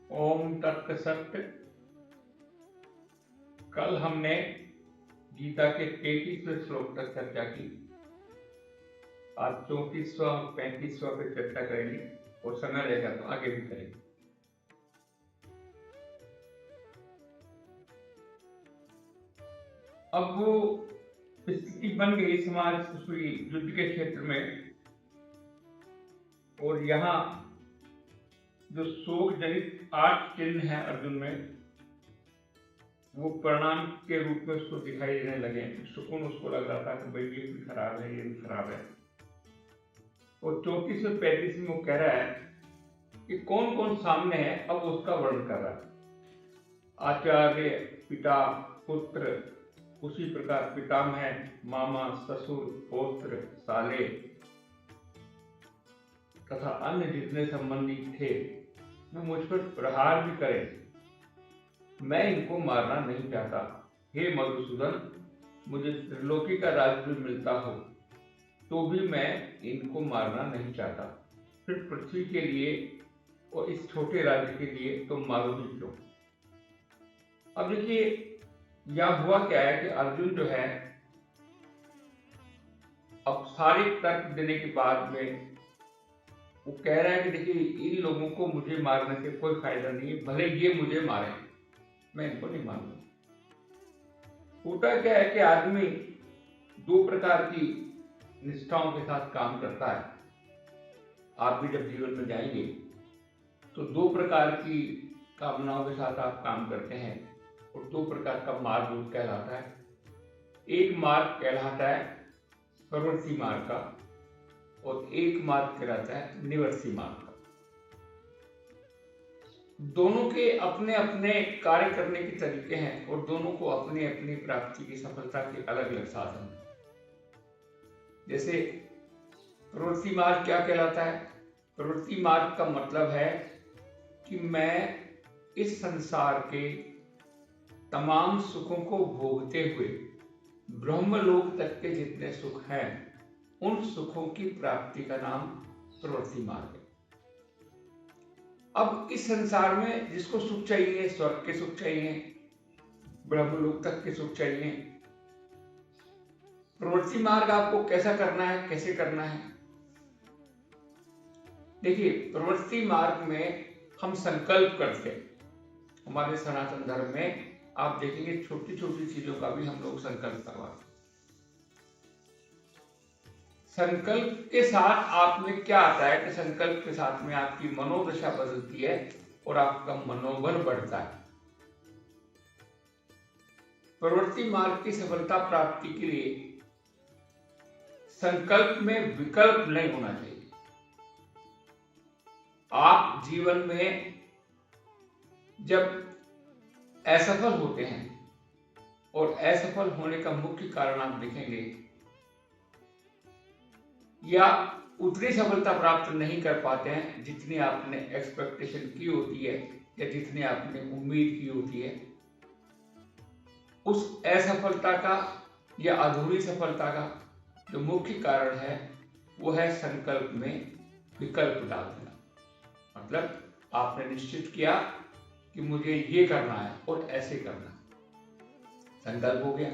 ओम तत्सत। कल हमने गीता के 33वें श्लोक तक चर्चा की। आज 34वां 35वां पे चर्चा करेंगे और समय रहेगा तो आगे भी करेंगे। अब वो स्थिति बन गई समाज हुई युद्ध के क्षेत्र में, और यहाँ जो शोक जनित 8 चिन्ह है अर्जुन में, वो परिणाम के रूप में उसको दिखाई देने लगे। सुकून उसको लग रहा था कि भाई ये भी खराब है, ये भी खराब है। और 34 से 35 में वो कह रहा है कि कौन कौन सामने है, अब उसका वर्णन कर रहा है। आचार्य, पिता, पुत्र, उसी प्रकार पितामह, मामा, ससुर, पौत्र, साले तथा अन्य जितने संबंधी थे, वो मुझ पर प्रहार भी करें, मैं इनको मारना नहीं चाहता। हे मधुसूदन, मुझे त्रिलोकी का राज्य भी मिलता हो तो भी मैं इनको मारना नहीं चाहता। फिर पृथ्वी के लिए और इस छोटे राज्य के लिए तो मारो ही क्यों। अब देखिए यह हुआ क्या है कि अर्जुन जो है, अब सारे तर्क देने के बाद में वो कह रहा है कि देखिए इन लोगों को मुझे मारने से कोई फायदा नहीं है, भले ये मुझे मारे, मैं इनको नहीं मारूंगा। होता क्या है कि आदमी दो प्रकार की निष्ठाओं के साथ काम करता है। आप भी जब जीवन में जाएंगे तो दो प्रकार की कामनाओं के साथ आप काम करते हैं, और दो प्रकार का मार्ग कहलाता है। एक मार्ग कहलाता है प्रवृत्ति मार्ग का, और एक मार्ग कहलाता है निवृत्ति मार्ग का। दोनों के अपने अपने कार्य करने के तरीके हैं, और दोनों को अपनी अपनी प्राप्ति की सफलता के अलग अलग साधन हैं। जैसे प्रवृत्ति मार्ग क्या कहलाता है? प्रवृत्ति मार्ग का मतलब है कि मैं इस संसार के तमाम सुखों को भोगते हुए ब्रह्मलोक तक के जितने सुख हैं, उन सुखों की प्राप्ति का नाम प्रवृत्ति मार्ग है। अब इस संसार में जिसको सुख चाहिए, स्वर्ग के सुख चाहिए, ब्रह्मलोक तक के सुख चाहिए, प्रवृत्ति मार्ग आपको कैसा करना है, कैसे करना है? देखिए प्रवृत्ति मार्ग में हम संकल्प करते हैं। हमारे सनातन धर्म में आप देखेंगे छोटी छोटी चीजों का भी हम लोग संकल्प करवाते हैं। संकल्प के साथ आप में क्या आता है कि संकल्प के साथ में आपकी मनोदशा बदलती है और आपका मनोबल बढ़ता है। प्रवृत्ति मार्ग की सफलता प्राप्ति के लिए संकल्प में विकल्प नहीं होना चाहिए। आप जीवन में जब असफल होते हैं, और असफल होने का मुख्य कारण आप देखेंगे, या उतनी सफलता प्राप्त नहीं कर पाते हैं जितनी आपने एक्सपेक्टेशन की होती है या जितनी आपने उम्मीद की होती है, उस असफलता का या अधूरी सफलता का जो मुख्य कारण है वो है संकल्प में विकल्प डाल देना। मतलब आपने निश्चित किया कि मुझे ये करना है और ऐसे करना है, संकल्प हो गया।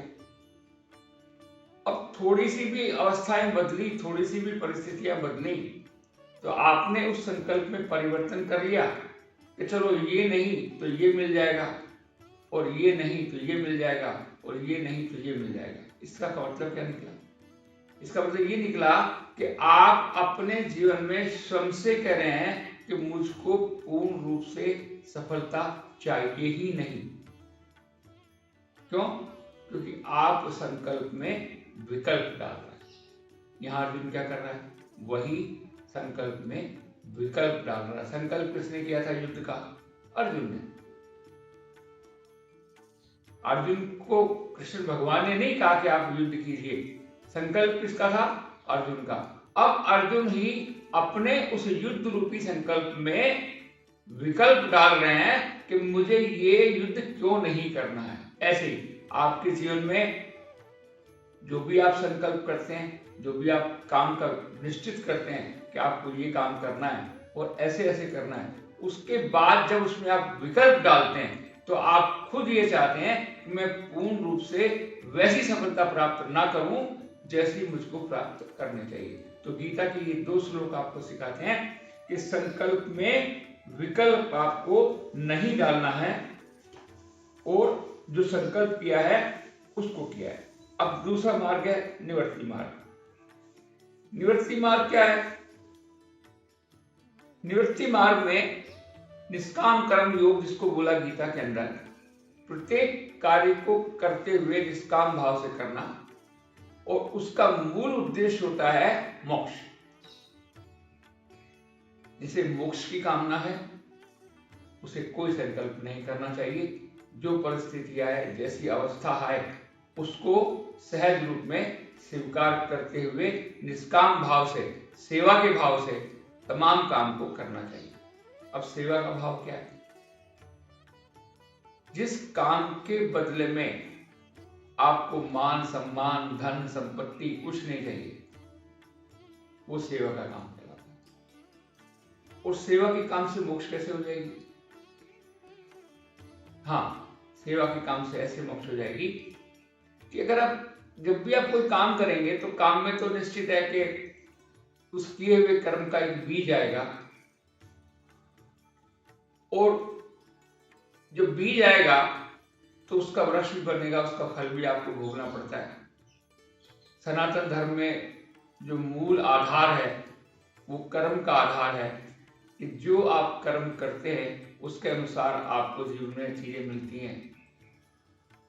अब थोड़ी सी भी अवस्थाएं बदली, थोड़ी सी भी परिस्थितियां बदली, तो आपने उस संकल्प में परिवर्तन कर लिया कि चलो ये नहीं तो ये मिल जाएगा, और ये नहीं तो ये मिल जाएगा, और ये नहीं तो ये मिल जाएगा। इसका मतलब क्या निकला? इसका मतलब ये निकला कि आप अपने जीवन में स्वयं से कह रहे हैं कि मुझको पूर्ण रूप से सफलता चाहिए ही नहीं। क्यों? क्योंकि आप संकल्प में विकल्प डाल रहे हैं। यहां अर्जुन क्या कर रहा है? वही संकल्प में विकल्प डाल रहा है। संकल्प किसने किया था युद्ध का? अर्जुन ने। अर्जुन को कृष्ण भगवान ने नहीं कहा कि आप युद्ध कीजिए, संकल्प किसका था? अर्जुन का। अब अर्जुन ही अपने उस युद्ध रूपी संकल्प में विकल्प डाल रहे हैं कि मुझे ये युद्ध क्यों नहीं करना है। ऐसे ही आपके जीवन में जो भी आप संकल्प करते हैं, जो भी आप काम कर निश्चित करते हैं कि आपको ये काम करना है और ऐसे ऐसे करना है, उसके बाद जब उसमें आप विकल्प डालते हैं तो आप खुद ये चाहते हैं कि मैं पूर्ण रूप से वैसी सफलता प्राप्त ना करूं जैसी मुझको प्राप्त करनी चाहिए। तो गीता के ये 2 श्लोक आपको सिखाते हैं कि संकल्प में विकल्प आपको नहीं डालना है और जो संकल्प किया है उसको किया है। अब दूसरा मार्ग है निवृत्ति मार्ग। निवृत्ति मार्ग क्या है? निवृत्ति मार्ग में निष्काम कर्म योग जिसको बोला गीता के अंदर, प्रत्येक कार्य को करते हुए निष्काम भाव से करना, और उसका मूल उद्देश्य होता है मोक्ष। जिसे मोक्ष की कामना है उसे कोई संकल्प नहीं करना चाहिए। जो परिस्थिति आए, जैसी अवस्था आए, उसको सहज रूप में स्वीकार करते हुए निष्काम भाव से, सेवा के भाव से तमाम काम को करना चाहिए। अब सेवा का भाव क्या है? जिस काम के बदले में आपको मान सम्मान धन संपत्ति कुछ नहीं चाहिए, वो सेवा का काम कहलाता है। और सेवा के काम से मोक्ष कैसे हो जाएगी? हाँ, सेवा के काम से ऐसे मोक्ष हो जाएगी कि अगर आप जब भी आप कोई काम करेंगे तो काम में तो निश्चित है कि उस किए हुए कर्म का एक बीज आएगा, और जब बीज आएगा तो उसका वृक्ष भी बनेगा, उसका फल भी आपको भोगना पड़ता है। सनातन धर्म में जो मूल आधार है वो कर्म का आधार है कि जो आप कर्म करते हैं उसके अनुसार आपको जीवन में चीजें मिलती हैं।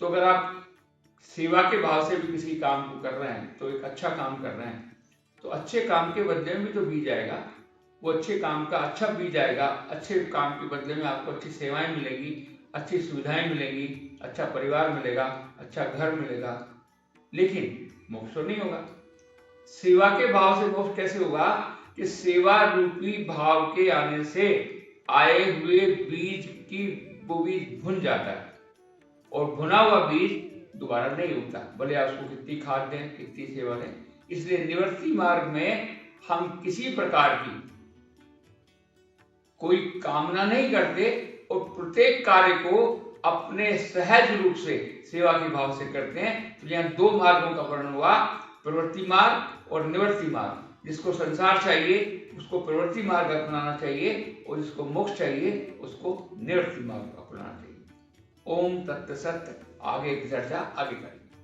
तो अगर आप सेवा के भाव से भी किसी काम को कर रहे हैं तो एक अच्छा काम कर रहे हैं, तो अच्छे काम के बदले में भी तो बीज आएगा। वो अच्छे काम का अच्छा बीज आएगा, अच्छे काम के बदले में आपको अच्छी सेवाएं मिलेगी, अच्छी सुविधाएं मिलेंगी, अच्छा परिवार मिलेगा, अच्छा घर मिलेगा, लेकिन मोक्ष नहीं होगा। सेवा के भाव से मोक्ष कैसे होगा? कि सेवा रूपी भाव के आने से आए हुए बीज की वो बीज भुन जाता है, और भुना हुआ बीज दोबारा नहीं उगता, भले आप उसको कितनी खाद दें, कितनी सेवा दें। इसलिए निवृत्ति मार्ग में हम किसी प्रकार की कोई कामना नहीं करते और प्रत्येक कार्य को अपने सहज रूप से सेवा के भाव से करते हैं। तो यहाँ 2 मार्गों का वर्णन हुआ, प्रवृत्ति मार्ग और निवृत्ति मार्ग। जिसको संसार चाहिए उसको प्रवृत्ति मार्ग अपनाना चाहिए, और जिसको मोक्ष चाहिए उसको निवृत्ति मार्ग अपनाना चाहिए। ओम तत्सत। आगे की चर्चा आगे करेंगे।